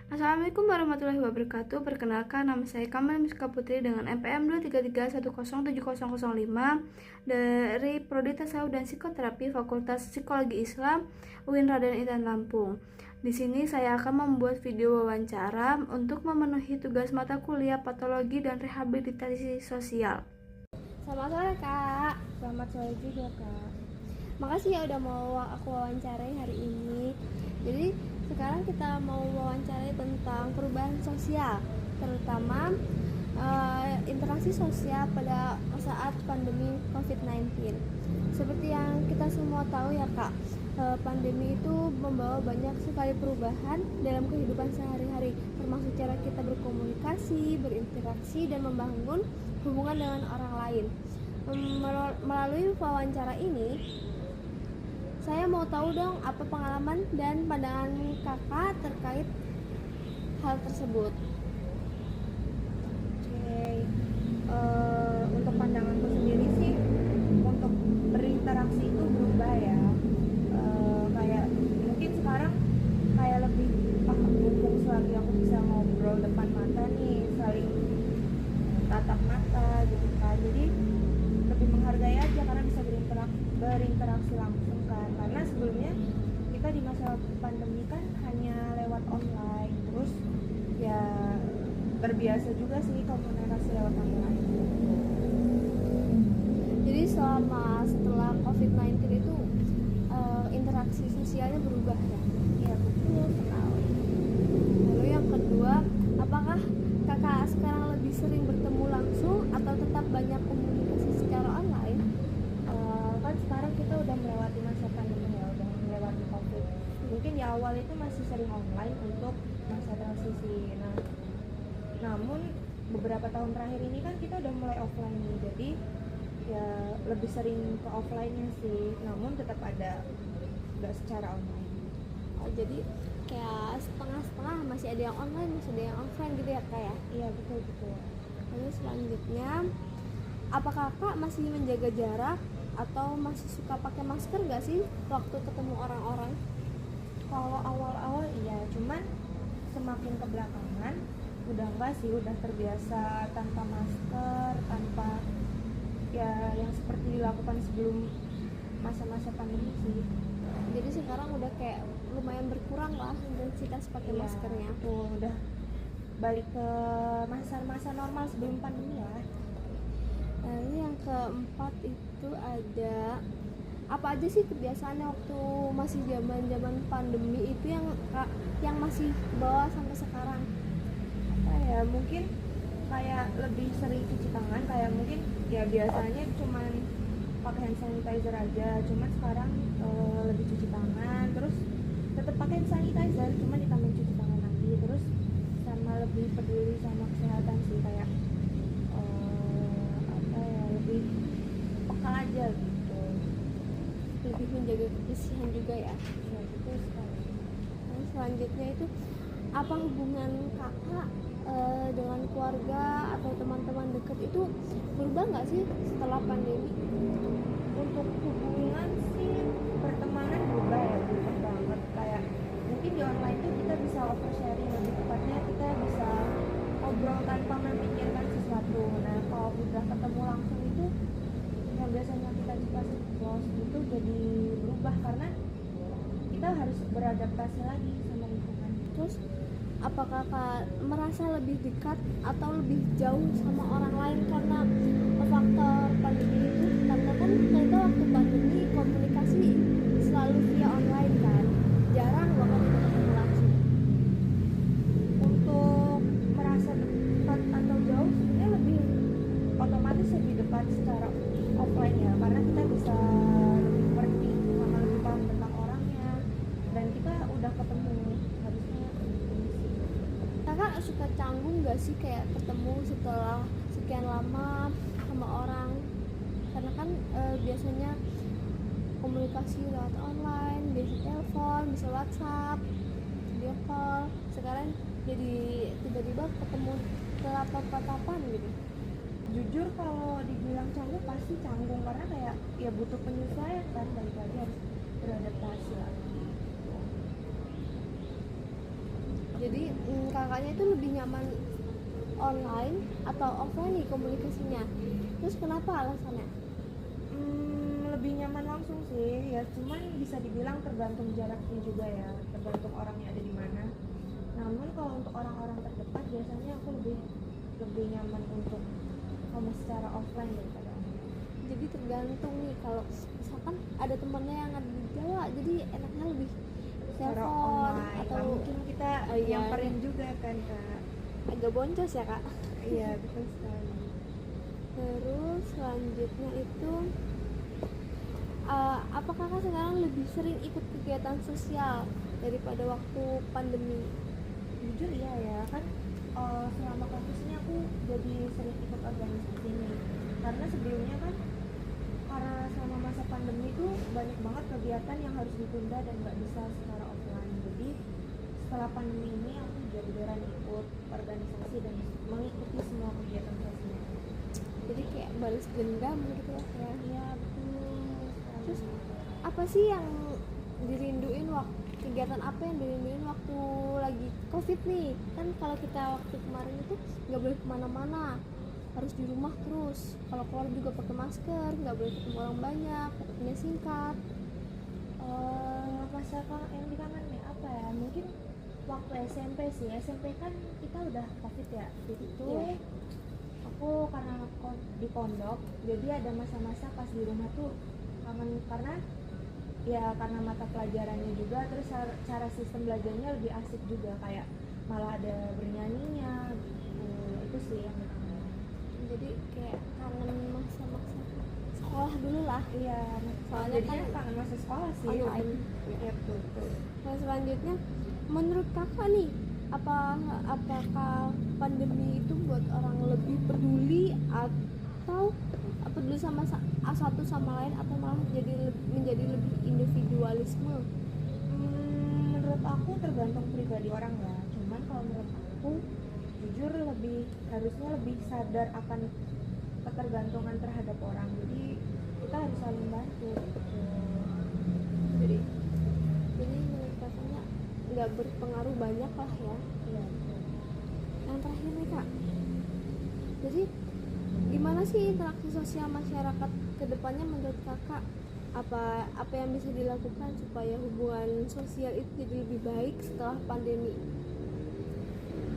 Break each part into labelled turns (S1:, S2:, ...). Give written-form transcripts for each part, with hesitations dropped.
S1: Assalamualaikum warahmatullahi wabarakatuh. Perkenalkan, nama saya Kamal Miska Putri dengan NPM 233107005 dari Prodi Tasawuf dan Psikoterapi Fakultas Psikologi Islam UIN Raden Intan Lampung. Di sini saya akan membuat video wawancara untuk memenuhi tugas mata kuliah Patologi dan Rehabilitasi Sosial. Selamat sore, Kak.
S2: Selamat sore juga, Kak.
S1: Makasih ya udah mau aku wawancarai hari ini. Jadi sekarang kita mau wawancarai tentang perubahan sosial, terutama interaksi sosial pada saat pandemi COVID-19. Seperti yang kita semua tahu ya, Kak, pandemi itu membawa banyak sekali perubahan dalam kehidupan sehari-hari, termasuk cara kita berkomunikasi, berinteraksi, dan membangun hubungan dengan orang lain. Melalui wawancara ini, saya mau tahu dong apa pengalaman dan pandangan kakak terkait hal tersebut.
S2: Oke, untuk pandanganku sendiri sih, untuk berinteraksi itu berubah ya. Kayak mungkin sekarang kayak lebih mumpung selagi aku bisa ngobrol depan mata nih, saling tatap mata gitu kan. Jadi lebih menghargai aja karena bisa berinteraksi langsung kan. Karena sebelumnya kita di masa pandemi kan hanya lewat online, terus ya terbiasa juga sih komunikasi lewat online.
S1: Jadi setelah COVID-19 itu interaksi sosialnya berubah ya?
S2: Iya betul sekali.
S1: Lalu yang kedua, apakah kakak sekarang lebih sering bertemu langsung atau tetap banyak komunikasi secara online?
S2: Kan sekarang kita udah melewati masa pandemi ya, udah melewati COVID. Mungkin di awal itu masih sering online untuk masa transisi. Namun beberapa tahun terakhir ini kan kita udah mulai offline nih, jadi ya lebih sering ke offline-nya sih. Namun tetap ada, nggak secara online.
S1: Jadi kayak setengah-setengah, masih ada yang online, masih ada yang offline gitu ya, Kak ya?
S2: Iya betul.
S1: Lalu selanjutnya, apakah kakak masih menjaga jarak atau masih suka pakai masker nggak sih waktu ketemu orang-orang?
S2: Kalau awal-awal iya, cuman semakin ke belakangan udah enggak sih, udah terbiasa tanpa masker, tanpa ya yang seperti dilakukan sebelum masa-masa pandemi sih.
S1: Jadi sekarang udah kayak lumayan berkurang lah intensitas pakai
S2: Iya,
S1: maskernya.
S2: tuh udah balik ke masa-masa normal sebelum pandemi ya.
S1: Nah, ini yang keempat itu ada apa aja sih kebiasaannya waktu masih zaman pandemi itu yang masih bawa sampai sekarang?
S2: Ya mungkin kayak lebih sering cuci tangan, kayak mungkin ya biasanya cuman pakai hand sanitizer aja, cuman sekarang lebih cuci tangan, terus tetap pakai hand sanitizer, cuman ditambahin cuci tangan lagi, terus sama lebih peduli sama kesehatan sih, kayak lebih peka aja gitu,
S1: Lebih menjaga kebersihan juga ya.
S2: ya betul sekali.
S1: Nah, selanjutnya itu apa hubungan kakak dengan keluarga atau teman-teman dekat itu berubah nggak sih setelah pandemi?
S2: Untuk hubungan sih, pertemanan berubah ya, berubah banget. Kayak mungkin di online tuh kita bisa oversharing, lebih tepatnya kita bisa ngobrol tanpa memikirkan sesuatu. Nah kalau udah ketemu langsung itu yang biasanya kita close itu jadi berubah karena kita harus beradaptasi lagi sama lingkungan.
S1: Terus apakah kakak merasa lebih dekat atau lebih jauh sama orang lain karena faktor pandemi itu? Karena kan kita waktu pandemi komunikasi selalu via online kan, jarang banget kita ketemu langsung.
S2: Untuk merasa dekat atau jauh sebenarnya lebih otomatis lebih dekat secara offline ya, karena kita bisa lebih ngerti sama lebih paham tentang orangnya dan kita udah ketemu, harusnya ini sih.
S1: Kakak suka canggung nggak sih kayak ketemu setelah sekian lama sama orang? Karena kan biasanya komunikasi lewat online, bisa telepon, bisa WhatsApp, video call. Sekarang jadi tiba-tiba ketemu tatap-tatapan gitu.
S2: Jujur kalau dibilang canggung pasti canggung, karena kayak ya butuh penyesuaian kan, balik lagi harus beradaptasi lagi.
S1: Jadi kakaknya itu lebih nyaman online atau offline nih komunikasinya? Terus kenapa alasannya?
S2: Lebih nyaman langsung sih ya, cuman bisa dibilang tergantung jaraknya juga ya, tergantung orangnya ada di mana. Namun kalau untuk orang-orang terdekat biasanya aku lebih nyaman untuk ngomong secara offline daripada online.
S1: Jadi tergantung nih, kalau misalkan ada temennya yang ada di Jawa, jadi enaknya lebih
S2: Secara
S1: telepon
S2: online
S1: atau
S2: nggak mungkin kita
S1: iya.
S2: nyamperin juga kan kak.
S1: agak boncos ya kak.
S2: Iya betul sekali.
S1: Terus selanjutnya itu apa kakak sekarang lebih sering ikut kegiatan sosial daripada waktu pandemi?
S2: Jujur iya ya kan, selama kampus ini aku jadi sering ikut organisasi nih, karena sebelumnya kan karena selama masa pandemi itu banyak banget kegiatan yang harus ditunda dan nggak bisa secara offline. Jadi setelah pandemi ini aku jadi beneran ikut organisasi dan mengikuti semua kegiatan sosial.
S1: Jadi kayak balas dendam gitu lah ya.
S2: Iya betul.
S1: Terus apa sih yang dirinduin kegiatan apa yang dirinduin waktu lagi covid nih? Kan kalau kita waktu kemarin itu nggak boleh kemana-mana, harus di rumah terus. Kalau keluar juga pakai masker, nggak boleh ketemu orang banyak, waktunya singkat.
S2: Masa yang dikangenin apa ya, mungkin waktu SMP sih. SMP kan kita udah covid ya, jadi tuh
S1: Iya.
S2: aku karena di pondok, jadi ada masa-masa pas di rumah tuh kangen, karena ya karena mata pelajarannya juga, terus cara sistem belajarnya lebih asik juga, kayak malah ada bernyanyinya gitu. Itu sih yang dikangenin.
S1: Jadi kayak kangen masa-masa sekolah dulu lah.
S2: Iya,
S1: Soalnya
S2: jadinya
S1: kan
S2: kangen masa sekolah sih.
S1: online.
S2: Iya betul.
S1: Nah selanjutnya, menurut kakak nih, apakah pandemi itu buat orang lebih peduli atau peduli sama satu sama lain, atau malah menjadi lebih individualisme?
S2: Menurut aku tergantung pribadi orang ya. Cuman kalau menurut aku jujur harusnya lebih sadar akan ketergantungan terhadap orang. Jadi kita harus saling bantu gitu.
S1: Jadi menurut kakaknya nggak berpengaruh banyak lah ya.
S2: Iya.
S1: Yang terakhir nih kak, jadi gimana sih interaksi sosial masyarakat kedepannya menurut kakak? Apa yang bisa dilakukan supaya hubungan sosial itu jadi lebih baik setelah pandemi?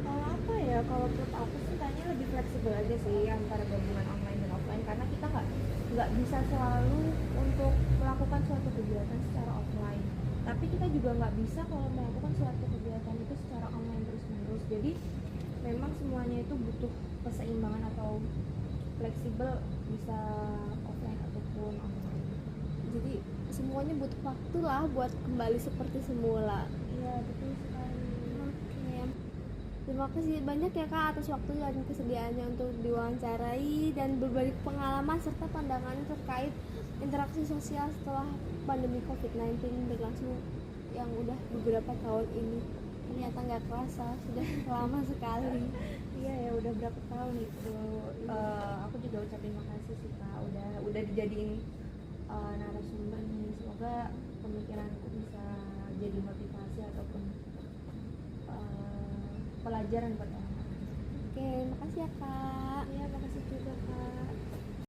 S2: Kalau apa ya, kalau menurut aku sih kayaknya lebih fleksibel aja sih antara gabungan online dan offline, karena kita nggak bisa selalu untuk melakukan suatu kegiatan secara offline, tapi kita juga nggak bisa kalau melakukan suatu kegiatan itu secara online terus menerus. Jadi memang semuanya itu butuh keseimbangan atau fleksibel, bisa offline ataupun online.
S1: Jadi semuanya butuh waktu lah buat kembali seperti semula.
S2: Iya betul sekali.
S1: Oke, terima kasih banyak ya kak atas waktu dan kesediaannya untuk diwawancarai dan berbagi pengalaman serta pandangan terkait interaksi sosial setelah pandemi COVID-19 berlangsung yang udah beberapa tahun ini. Ternyata nggak kerasa, sudah lama sekali.
S2: Iya ya, udah berapa tahun itu. Aku juga ucapin makasih sih kak, udah dijadiin narasumber nih. Semoga pemikiranku bisa jadi motivasi ataupun pelajaran buat orang.
S1: Oke, makasih ya kak.
S2: Iya makasih juga kak.